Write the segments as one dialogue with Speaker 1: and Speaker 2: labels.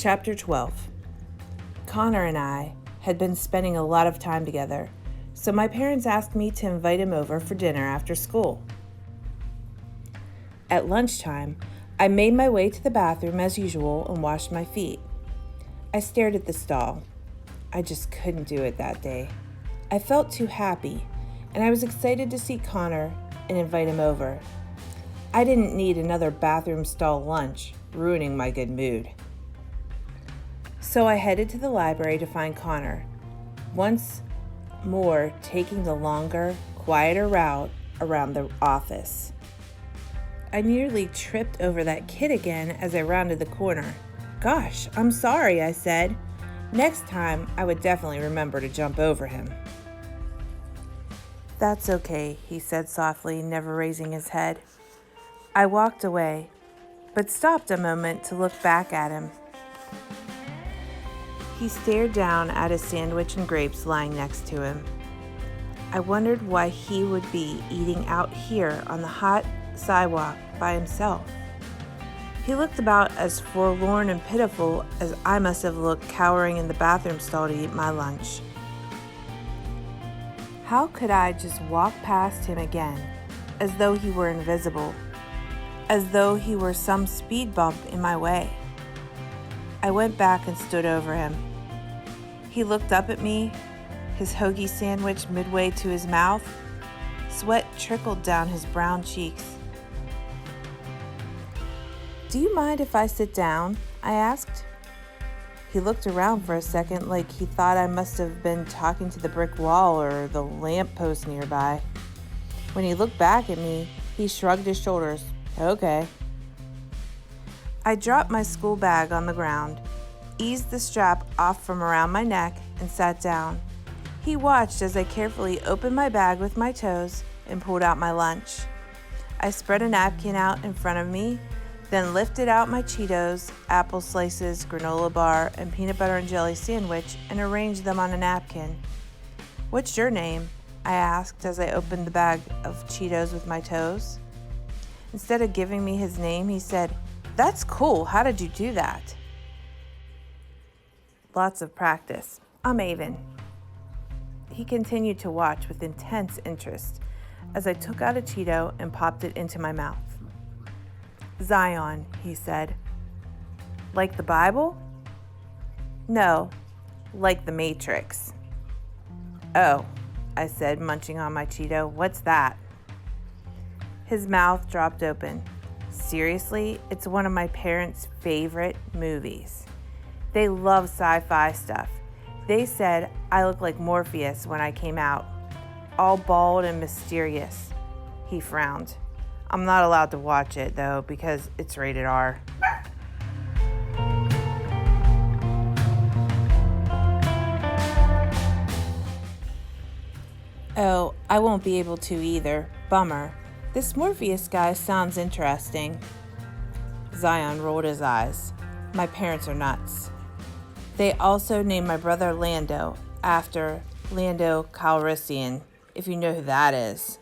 Speaker 1: Chapter 12. Connor and I had been spending a lot of time together, so my parents asked me to invite him over for dinner after school. At lunchtime, I made my way to the bathroom as usual and washed my feet. I stared at the stall. I just couldn't do it that day. I felt too happy, and I was excited to see Connor and invite him over. I didn't need another bathroom stall lunch, ruining my good mood. So I headed to the library to find Connor, once more taking the longer, quieter route around the office. I nearly tripped over that kid again as I rounded the corner. "Gosh, I'm sorry," I said. Next time, I would definitely remember to jump over him. "That's okay," he said softly, never raising his head. I walked away, but stopped a moment to look back at him. He stared down at his sandwich and grapes lying next to him. I wondered why he would be eating out here on the hot sidewalk by himself. He looked about as forlorn and pitiful as I must have looked cowering in the bathroom stall to eat my lunch. How could I just walk past him again, as though he were invisible, as though he were some speed bump in my way? I went back and stood over him. He looked up at me, his hoagie sandwich midway to his mouth. Sweat trickled down his brown cheeks. "Do you mind if I sit down?" I asked. He looked around for a second like he thought I must have been talking to the brick wall or the lamppost nearby. When he looked back at me, he shrugged his shoulders. "Okay." I dropped my school bag on the ground, eased the strap off from around my neck, and sat down. He watched as I carefully opened my bag with my toes and pulled out my lunch. I spread a napkin out in front of me, then lifted out my Cheetos, apple slices, granola bar, and peanut butter and jelly sandwich and arranged them on a napkin. "What's your name?" I asked as I opened the bag of Cheetos with my toes. Instead of giving me his name, he said, "That's cool. How did you do that?" "Lots of practice. I'm Avon." He continued to watch with intense interest as I took out a Cheeto and popped it into my mouth. "Zion," he said. "Like the Bible?" "No, like the Matrix." "Oh," I said, munching on my Cheeto. "What's that?" His mouth dropped open. "Seriously, it's one of my parents' favorite movies. They love sci-fi stuff. They said I look like Morpheus when I came out, all bald and mysterious." He frowned. "I'm not allowed to watch it, though, because it's rated R." "Oh, I won't be able to either. Bummer. This Morpheus guy sounds interesting." Zion rolled his eyes. "My parents are nuts. They also named my brother Lando after Lando Calrissian, if you know who that is."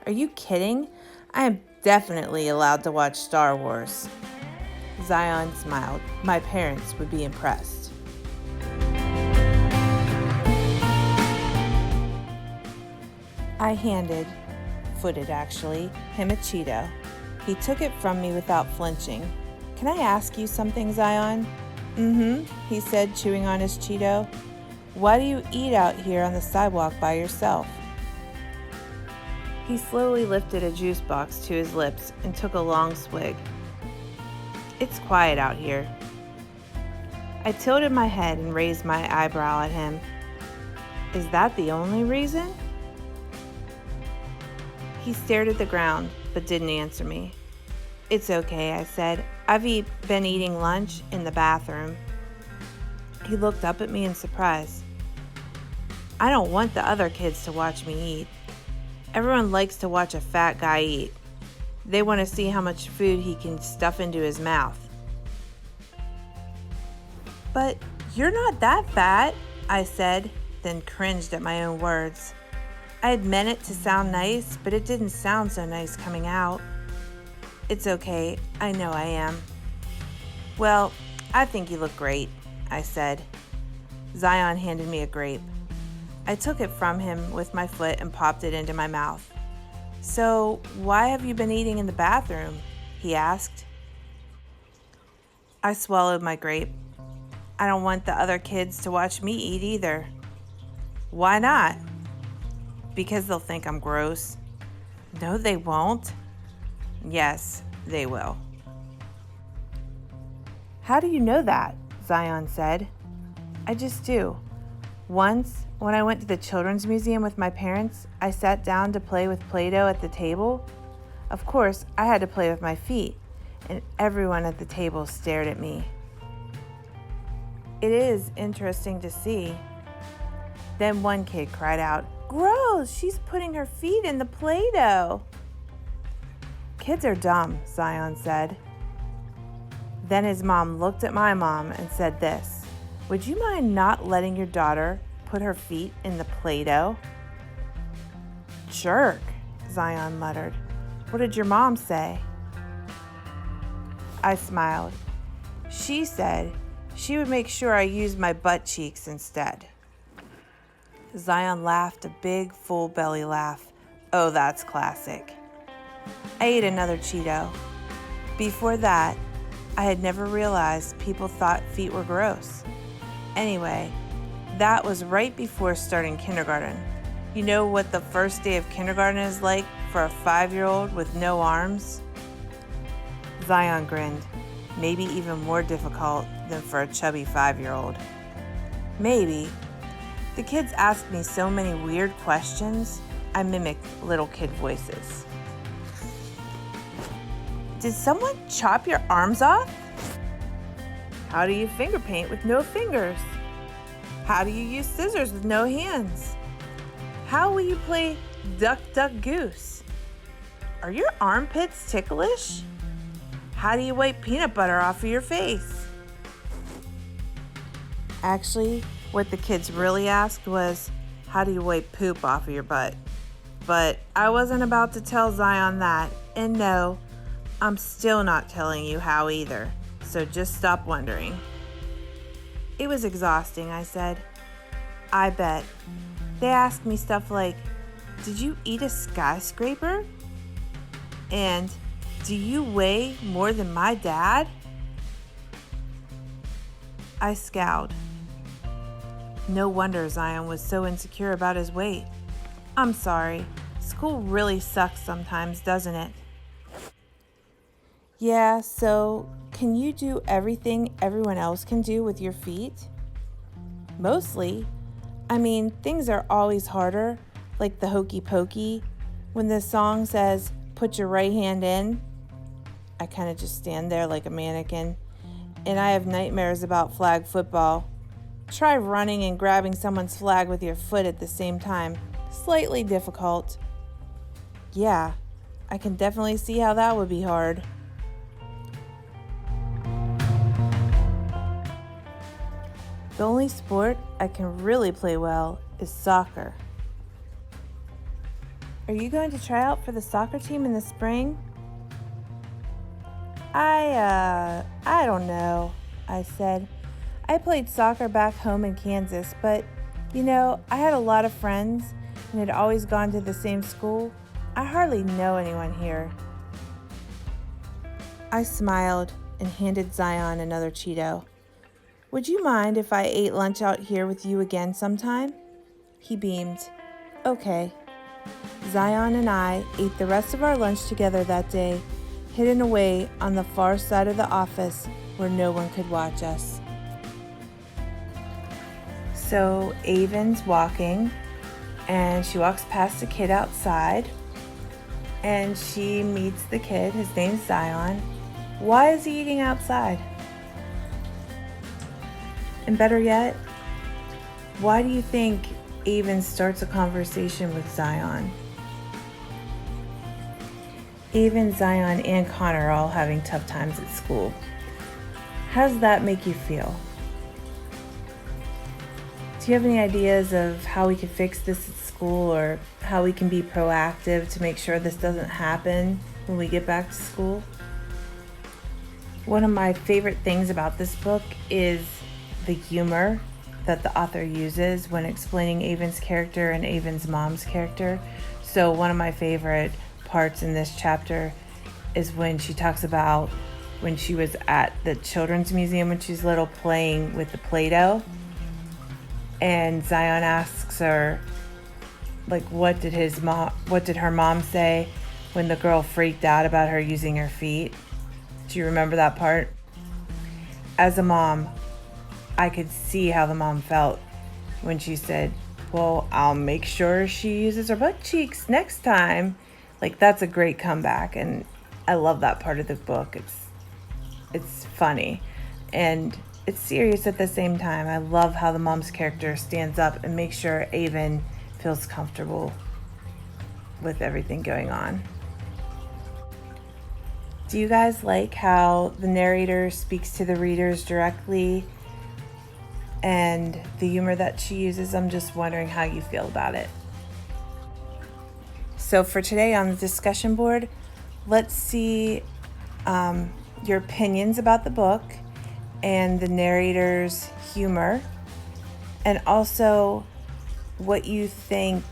Speaker 1: "Are you kidding? I am definitely allowed to watch Star Wars." Zion smiled. "My parents would be impressed." I footed actually, him a Cheeto. He took it from me without flinching. "Can I ask you something, Zion?" He said, chewing on his Cheeto. "Why do you eat out here on the sidewalk by yourself?" He slowly lifted a juice box to his lips and took a long swig. "It's quiet out here." I tilted my head and raised my eyebrow at him. "Is that the only reason?" He stared at the ground, but didn't answer me. "It's okay," I said. "I've been eating lunch in the bathroom." He looked up at me in surprise. "I don't want the other kids to watch me eat. Everyone likes to watch a fat guy eat. They want to see how much food he can stuff into his mouth." "But you're not that fat," I said, then cringed at my own words. I had meant it to sound nice, but it didn't sound so nice coming out. "It's okay. I know I am." "Well, I think you look great, I said. Zion handed me a grape. I took it from him with my foot and popped it into my mouth. So, why have you been eating in the bathroom? He asked. I swallowed my grape. I don't want the other kids to watch me eat either. Why not? Because they'll think I'm gross. No, they won't. Yes, they will. How do you know that? Zion said. I just do. Once, when I went to the Children's Museum with my parents, I sat down to play with Play-Doh at the table. Of course, I had to play with my feet, and everyone at the table stared at me. It is interesting to see. Then one kid cried out, "Gross, she's putting her feet in the Play-Doh." Kids are dumb, Zion said. Then his mom looked at my mom and said this, "Would you mind not letting your daughter put her feet in the Play-Doh?" Jerk, Zion muttered. What did your mom say? I smiled. She said she would make sure I used my butt cheeks instead. Zion laughed a big, full belly laugh. Oh, that's classic. I ate another Cheeto. Before that, I had never realized people thought feet were gross. Anyway, that was right before starting kindergarten. You know what the first day of kindergarten is like for a 5-year-old with no arms? Zion grinned, maybe even more difficult than for a chubby 5-year-old. Maybe. The kids asked me so many weird questions, I mimicked little kid voices. Did someone chop your arms off? How do you finger paint with no fingers? How do you use scissors with no hands? How will you play duck, duck, goose? Are your armpits ticklish? How do you wipe peanut butter off of your face? Actually, what the kids really asked was, how do you wipe poop off of your butt? But I wasn't about to tell Zion that, and no, I'm still not telling you how either, so just stop wondering. It was exhausting, I said. I bet. They asked me stuff like, did you eat a skyscraper? And, do you weigh more than my dad? I scowled. No wonder Zion was so insecure about his weight. I'm sorry. School really sucks sometimes, doesn't it? Yeah, so can you do everything everyone else can do with your feet? Mostly. I mean, things are always harder, like the hokey pokey. When the song says, put your right hand in, I kind of just stand there like a mannequin. And I have nightmares about flag football. Try running and grabbing someone's flag with your foot at the same time. Slightly difficult. Yeah, I can definitely see how that would be hard. The only sport I can really play well is soccer. Are you going to try out for the soccer team in the spring? I don't know, I said. I played soccer back home in Kansas, but, I had a lot of friends and had always gone to the same school. I hardly know anyone here. I smiled and handed Zion another Cheeto. Would you mind if I ate lunch out here with you again sometime? He beamed. Okay. Zion and I ate the rest of our lunch together that day, hidden away on the far side of the office where no one could watch us. So Avon's walking, and she walks past a kid outside, and she meets the kid. His name's Zion. Why is he eating outside? And better yet, why do you think Avon starts a conversation with Zion? Avon, Zion, and Connor are all having tough times at school. How does that make you feel? Do you have any ideas of how we can fix this at school, or how we can be proactive to make sure this doesn't happen when we get back to school? One of my favorite things about this book is the humor that the author uses when explaining Avon's character and Avon's mom's character. So one of my favorite parts in this chapter is when she talks about when she was at the Children's Museum when she was little playing with the Play-Doh. And Zion asks her, like, what did her mom say when the girl freaked out about her using her feet? Do you remember that part? As a mom, I could see how the mom felt when she said, well, I'll make sure she uses her butt cheeks next time. Like, that's a great comeback, and I love that part of the book. It's funny, and it's serious at the same time. I love how the mom's character stands up and makes sure Avon feels comfortable with everything going on. Do you guys like how the narrator speaks to the readers directly and the humor that she uses? I'm just wondering how you feel about it. So for today on the discussion board, let's see your opinions about the book and the narrator's humor, and also what you think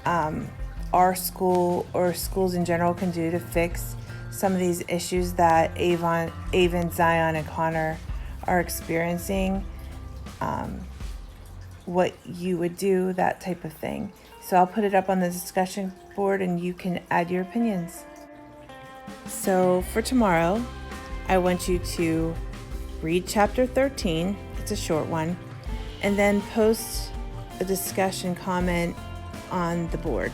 Speaker 1: our school or schools in general can do to fix some of these issues that Avon, Zion, and Connor are experiencing, what you would do, that type of thing. So I'll put it up on the discussion board and you can add your opinions. So for tomorrow, I want you to read chapter 13, it's a short one, and then post a discussion comment on the board.